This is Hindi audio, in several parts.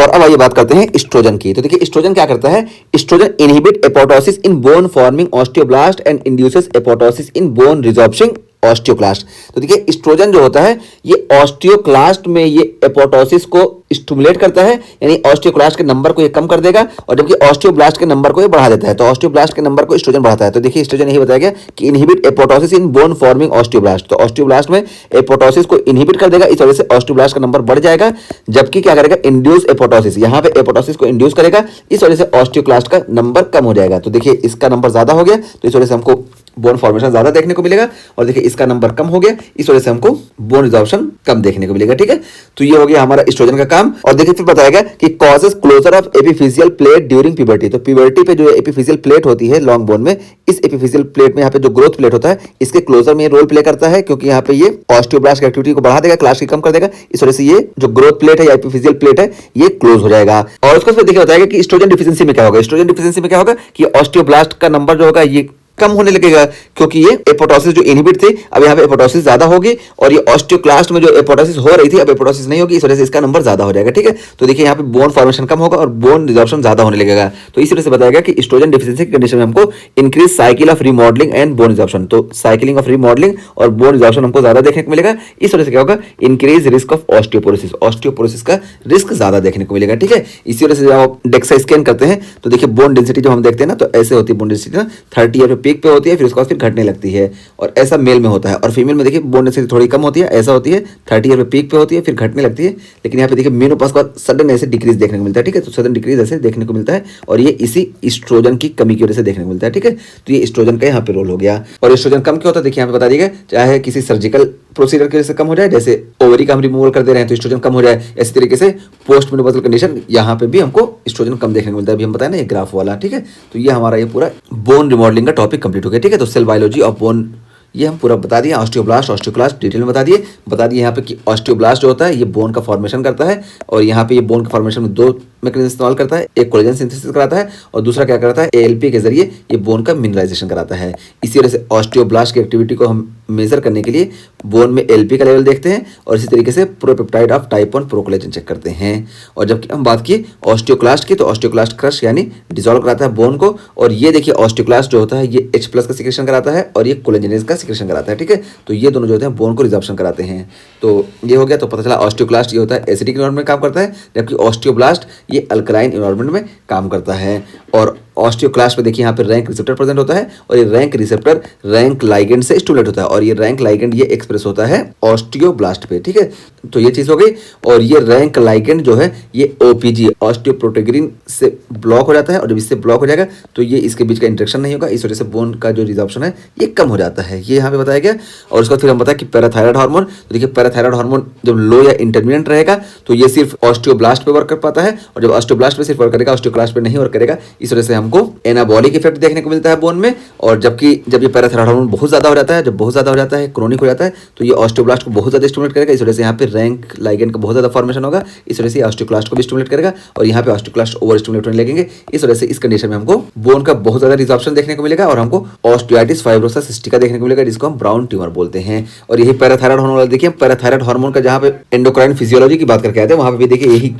और अब आइए बात करते हैं एस्ट्रोजन की। तो देखिए एस्ट्रोजन क्या करता है, estrogen inhibit apoptosis in bone forming osteoblast and induces apoptosis in bone resorption osteoclast. तो देखिए एस्ट्रोजन जो होता है ये ऑस्टियोक्लास्ट में ये एपोप्टोसिस को स्टिमुलेट करता है, यानी ऑस्टियोक्लास्ट के नंबर को ये कम कर देगा, और जबकि ऑस्टियोब्लास्ट के नंबर को ये बढ़ा देता है। तो ऑस्टियोब्लास्ट के नंबर को एस्ट्रोजन बढ़ाता है। तो देखिए एस्ट्रोजन यही बताया गया कि inhibit apoptosis in bone forming osteoblast. तो ऑस्टियोब्लास्ट में एपोप्टोसिस को इनहिबिट कर देगा, इस वजह से ऑस्टियोब्लास्ट का नंबर बढ़ जाएगा। जबकि क्या करेगा, इंड्यूस एपोप्टोसिस, यहाँ पे एपोप्टोसिस को इंड्यूस करेगा, इस वजह से ऑस्टियोक्लास्ट का नंबर कम हो जाएगा। तो देखिए इसका नंबर ज्यादा हो गया, तो इस वजह से हमको बोन फॉर्मेशन ज्यादा देखने को मिलेगा, और देखिए इसका नंबर कम हो गया, इस वजह से हमको बोन रिजॉर्प्शन कम देखने को मिलेगा। ठीक है, तो ये हो गया हमारा एस्ट्रोजन का काम। और देखिए फिर बताया गया कि causes closure of epiphyseal plate during puberty. तो प्यूबर्टी पे जो एपिफिशियल प्लेट होती है लॉन्ग बोन में, इस एपिफिशियल प्लेट में यहाँ पे जो ग्रोथ प्लेट होता है इसके क्लोजर में रोल प्ले करता है, क्योंकि यहाँ पे ये ऑस्टियोब्लास्ट की एक्टिविटी को बढ़ा देगा, क्लास की कम कर देगा, इस वजह से ये जो ग्रोथ प्लेट है या एपिफिशियल प्लेट है ये क्लोज हो जाएगा। और उसको फिर देखिए बताएगा कि एस्ट्रोजन डिफिशिएंसी में क्या होगा। एस्ट्रोजन डिफिशिएंसी में क्या होगा कि ऑस्टियोब्लास्ट का नंबर जो होगा ये कम होने लगेगा, क्योंकि ये एपोप्टोसिस जो इनहिबिट थी अब यहाँ पे एपोप्टोसिस ज्यादा होगी, और ये ऑस्टियोक्लास्ट में जो एपोप्टोसिस हो रही थी अब एपोप्टोसिस नहीं होगी, इस वजह से इसका नंबर ज्यादा हो जाएगा। ठीक है, तो देखिए यहाँ पे बोन फॉर्मेशन कम होगा और बोन रिजॉर्प्शन ज्यादा होने लगेगा। तो इस वजह से बताया गया कि एस्ट्रोजन डिफिशिएंसी की कंडीशन में हमको increase cycle of remodelling and bone resorption. तो साइकिलिंग ऑफ रीमॉडलिंग और बोन रिजॉर्प्शन हमको ज्यादा देखने को मिलेगा। इस वजह से क्या होगा, increase risk of osteoporosis, osteoporosis का रिस्क ज्यादा देखने को मिलेगा। ठीक है, इसी वजह से जब आप डेक्सा स्कैन करते हैं तो देखिए बोन डेंसिटी जो हम देखते हैं ना, तो ऐसे होती है बोन डेंसिटी ना, 30 ईयर पे पीक पे होती है, फिर उसके बाद फिर घटने लगती है, और ऐसा मेल में होता है। और फीमेल में देखिए बोन डेंसिटी थोड़ी कम होती है, ऐसा होती है 30 ईयर पे पीक पे होती है, फिर घटने लगती है। लेकिन यहाँ पे देखिए मेनोपॉज का सडन ऐसे डिक्रीज देखने को मिलता है। ठीक है, तो सडन डिक्रीज ऐसे देखने को मिलता है, और ये इसी एस्ट्रोजन की कमी की वजह से देखने को मिलता है। ठीक है, तो ये एस्ट्रोजन का यहाँ पे रोल हो गया। और एस्ट्रोजन कम क्यों होता है, देखिए यहाँ पे बता दिया, चाहे किसी सर्जिकल प्रोसीजर की वजह से कम हो जाए, जैसे ओवरी का हम रिमूवल कर दे रहे हैं तो एस्ट्रोजन कम हो जाए, इसी तरीके से पोस्ट मेनोपॉजल कंडीशन यहाँ पे भी हमको एस्ट्रोजन कम देखने को मिलता है। अभी हम बताए ना ये ग्राफ वाला। ठीक है, तो ये हमारा ये पूरा बोन रिमॉडलिंग का टॉपिक कंप्लीट हो गया। ठीक है, तो सेल बायोलॉजी ऑफ बोन ये हम पूरा बता दिए। ऑस्टियोब्लास्ट ऑस्टियोक्लास्ट डिटेल में बता दिए यहाँ पे कि ऑस्टियोब्लास्ट जो होता है ये बोन का फॉर्मेशन करता है, और यहाँ पे ये बोन का फॉर्मेशन में दो मैकेनिज्म इस्तेमाल करता है, एक कोलेजन सिंथेसिस कराता है और दूसरा क्या करता है, एएलपी के जरिए ये बोन का मिनरलाइजेशन कराता है। इसी वजह से ऑस्टियोब्लास्ट की एक्टिविटी को हम मेजर करने के लिए बोन में एलपी का लेवल देखते हैं, और इसी तरीके से प्रोपेप्टाइड ऑफ टाइप 1 प्रोकोलेजन चेक करते हैं। और जबकि हम बात की ऑस्टियोक्लास्ट की, तो ऑस्टियोक्लास्ट क्रश यानी डिसॉल्व कराता है बोन को, और ये देखिए ऑस्टियोक्लास्ट जो होता है ये H+ का सिक्रेशन कराता है और ये कोलेजनेज का सिक्रेशन कराता है। ठीक है, तो ये दोनों जो होते हैं बोन को रिजॉर्प्शन कराते हैं। तो ये हो गया, तो पता चला ऑस्टियोक्लास्ट ये होता है एसिडिक एनवायरनमेंट में काम करता है, जबकि ऑस्टियोब्लास्ट ये अल्कलाइन एनवायरनमेंट में काम करता है। और ऑस्टियोक्लास्ट में देखिए यहाँ पे रैंक रिसेप्टर प्रेजेंट होता है, और ये रैंक रिसेप्टर रैंक लाइगेंड से स्टिमुलेट होता है, और ये रैंक लाइगेंड ये एक्सप्रेस होता है ऑस्टियोब्लास्ट पे। ठीक है, तो ये चीज हो गई। और ये रैंक लाइगेंड जो है ये ओपीजी ऑस्टियोप्रोटेग्रिन से ब्लॉक हो जाता है, और जब इससे ब्लॉक हो जाएगा तो ये इसके बीच का इंटरेक्शन नहीं होगा, इस वजह से बोन का जो रिजॉर्प्शन है ये कम हो जाता है। ये यहाँ पे बताया गया। और उसका फिर हम बताया कि पैराथायराइड हार्मोन, तो देखिए पैराथायराइड हार्मोन जब लो या इंटरमीडिएट रहेगा तो ये सिर्फ ऑस्टियोब्लास्ट पे वर्क कर पाता है, और जब ऑस्टियोब्लास्ट पे सिर्फ वर्क करेगा ऑस्टियोक्लास्ट पे नहीं वर्क करेगा, इस वजह से हमको एनाबॉलिक इफेक्ट देखने को मिलता है बोन में। और जबकि जब ये पैराथायराइड हार्मोन बहुत ज्यादा हो जाता है, जब बहुत ज्यादा हो जाता है, क्रोनिक हो जाता है, तो ये ऑस्टियोब्लास्ट को बहुत ज्यादा स्टिमुलेट करेगा, इस वजह से यहाँ पे रैंक लाइगेंड का बहुत ज्यादा फॉर्मेशन होगा, इस वजह से ऑस्टियोक्लास्ट को भी स्टिमुलेट करेगा, और यहाँ पे ऑस्टियोक्लास्ट ओवर स्टिमुलेट होने लगेंगे। इस वजह से इस कंडीशन में हमको बोन का बहुत ज्यादा रिजॉर्प्शन देखने को मिलेगा, और हमको ऑस्टियोइटिस फाइब्रोसा सिस्टिका देखने को मिलेगा, जिसको हम ब्राउन ट्यूमर बोलते हैं। और यही पैराथायराइड हार्मोन वाला देखिए, पैराथायराइड हार्मोन का जहाँ पे एंडोक्राइन फिजियोलॉजी की बात करके आते हैं वहाँ पे भी देखिए यही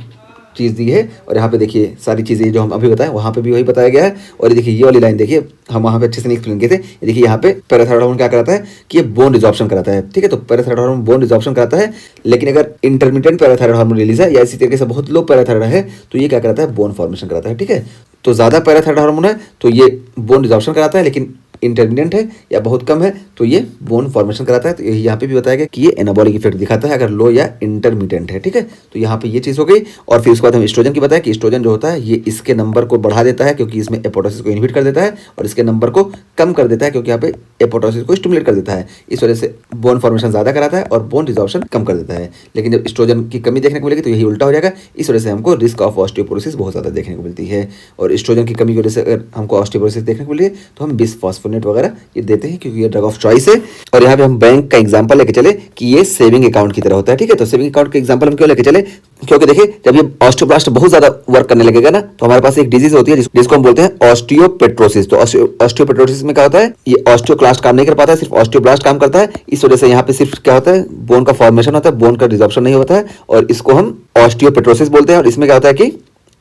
चीज़ दी है, और यहाँ पे देखिए सारी चीज़ें जो हम अभी बताएं वहाँ पे भी वही बताया गया है। और ये देखिए ये वाली लाइन देखिए हम वहाँ पे अच्छे से नहीं एक्सप्लेन किए थे। ये देखिए यहाँ पे पैराथायराइड हार्मोन क्या कराता है कि ये बोन रिजॉर्प्शन कराता है। ठीक है, तो पैराथायराइड हार्मोन बोन रिजॉर्प्शन कराता है, लेकिन अगर इंटरमीडिएट पैराथायराइड हार्मोन रिलीज है या इसी तरीके से बहुत लो पैराथायराइड है तो ये क्या कराता है, बोन फॉर्मेशन कराता है। ठीक है, तो ज़्यादा पैराथायराइड हार्मोन है तो ये बोन रिजॉर्प्शन कराता है, लेकिन इंटरमीडिएट है या बहुत कम है तो ये बोन फॉर्मेशन कराता है। तो यहाँ पे भी बताया गया कि ये एनाबॉलिक इफेक्ट दिखाता है अगर लो या इंटरमीडिएट है। ठीक है, तो यहाँ पे ये चीज़ हो गई। और फिर उसके बाद हम एस्ट्रोजन की बताया कि एस्ट्रोजन जो होता है ये इसके नंबर को बढ़ा देता है, क्योंकि इसमें एपोप्टोसिस को इनहिबिट कर देता है, और इसके नंबर को कम कर देता है, क्योंकि यहाँ पे एपोप्टोसिस को स्टिमुलेट कर देता है। इस वजह से बोन फॉर्मेशन ज़्यादा कराता है और बोन रिजॉर्प्शन कम कर देता है। लेकिन जब एस्ट्रोजन की कमी देखने को मिलेगी तो यही उल्टा हो जाएगा, इस वजह से हमको रिस्क ऑफ ऑस्टियोपोरोसिस बहुत ज़्यादा देखने को मिलती है। और एस्ट्रोजन की कमी की वजह से अगर हमको ऑस्टियोपोरोसिस देखने को मिली तो हम बिसफॉस्फोनेट वगैरह ये देते हैं, क्योंकि ये ड्रग ऑफ चॉइस है। और यहाँ पे हम बैंक का एग्जांपल लेके चले कि ये सेविंग अकाउंट की तरह होता है। ठीक है, तो सेविंग अकाउंट का एग्जांपल हम क्यों लेके चले, क्योंकि देखिए जब ये ऑस्टियोब्लास्ट बहुत ज्यादा वर्क करने लगेगा ना तो हमारे पास एक डिजीज होती है जिसको हम बोलते हैं ऑस्टियोपेट्रोसिस। तो ऑस्टियोपेट्रोसिस में क्या होता है, ये ऑस्टियोक्लास्ट काम नहीं कर पाता है, सिर्फ ऑस्टियोब्लास्ट काम करता है। इस वजह से यहाँ पे सिर्फ क्या होता है, बोन का फॉर्मेशन होता है, बोन का रिजॉर्प्शन नहीं होता है, और इसको हम ऑस्टियोपेट्रोसिस बोलते हैं। और इसमें क्या होता है कि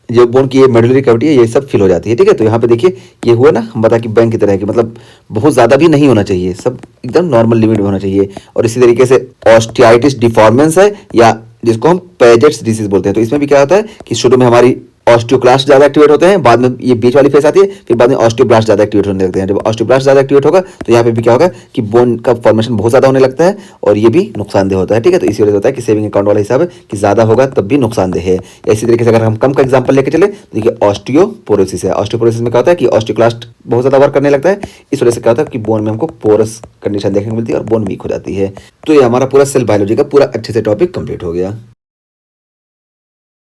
जो बोन की ये मेडुलरी कैविटी है ये सब फिल हो जाती है, ठीक है। तो यहाँ पे देखिए ये हुआ ना, हम बता कि बैंक की तरह की, मतलब बहुत ज़्यादा भी नहीं होना चाहिए, सब एकदम नॉर्मल लिमिट में होना चाहिए। और इसी तरीके से ऑस्टियाइटिस डिफॉर्मेंस है, या जिसको हम पेजेट्स डिसीज बोलते हैं। तो इसमें भी क्या होता है कि शुरू में हमारी ऑस्टियोक्लास्ट ज़्यादा एक्टिवेट होते हैं, बाद में ये बीच वाली फेस आती है, फिर बाद में ऑस्टियोब्लास्ट ज़्यादा एक्टिवेट होने लगते हैं। जब ऑस्टियोब्लास्ट ज़्यादा एक्टिवेट होगा तो यहाँ पे भी क्या होगा कि बोन का फॉर्मेशन बहुत ज़्यादा होने लगता है, और ये भी नुकसानदेह होता है, ठीक है। तो इसी वजह से होता है कि सेविंग अकाउंट वाला हिसाब है कि ज़्यादा होगा तब भी नुकसानदेह है। इसी तरीके से अगर हम कम का एग्जाम्पल लेके चले तो देखिए ऑस्टियोपोरोसिस है। ऑस्टियोपोरोसिस में क्या होता है कि ऑस्टियोक्लास्ट बहुत ज़्यादा वर्क करने लगता है, इस वजह से क्या होता है कि बोन में हमको पोरस कंडीशन देखने को मिलती है और बोन वीक हो जाती है। तो ये हमारा पूरा सेल बायोलॉजी का पूरा अच्छे से टॉपिक कंप्लीट हो गया।